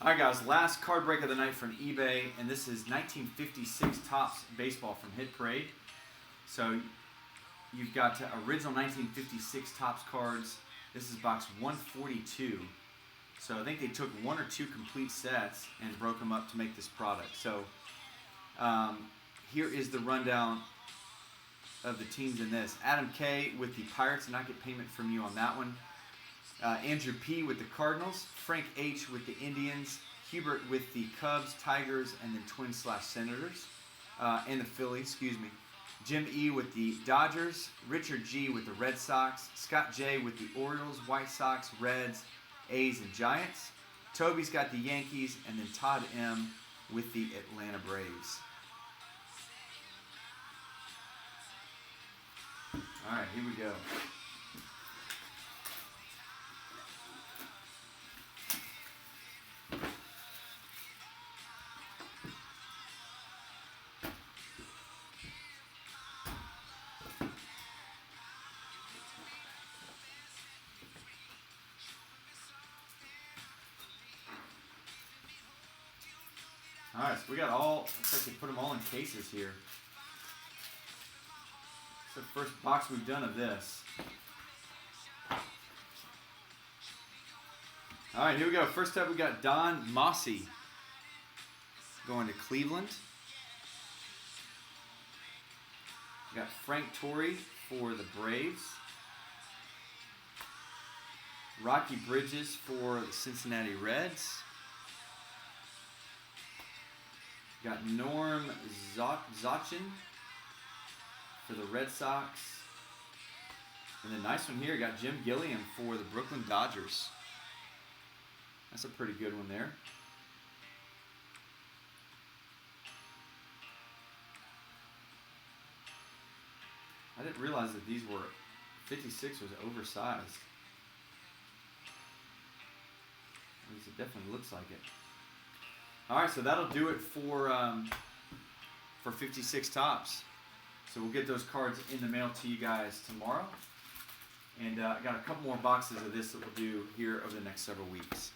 All right, guys, last card break of the night from eBay, and this is 1956 Topps Baseball from Hit Parade. So you've got original 1956 Topps cards. This is box 142. So I think they took one or two complete sets and broke them up to make this product. So here is the rundown of the teams in this. Adam K with the Pirates, and I get payment from you on that one. Andrew P with the Cardinals, Frank H with the Indians, Hubert with the Cubs, Tigers, and then Twins/Senators, and the Phillies, excuse me. Jim E with the Dodgers, Richard G with the Red Sox, Scott J with the Orioles, White Sox, Reds, A's, and Giants. Toby's got the Yankees, and then Todd M with the Atlanta Braves. All right, here we go. All right, so we got looks like they put them all in cases here. It's the first box we've done of this. All right, here we go. First up, we got Don Mossy going to Cleveland. We got Frank Torrey for the Braves. Rocky Bridges for the Cincinnati Reds. Got Norm Zachin for the Red Sox. And the nice one here, got Jim Gilliam for the Brooklyn Dodgers. That's a pretty good one there. I didn't realize that these were, 56 was oversized. At least it definitely looks like it. All right, so that'll do it for 56 Topps. So we'll get those cards in the mail to you guys tomorrow. And I got a couple more boxes of this that we'll do here over the next several weeks.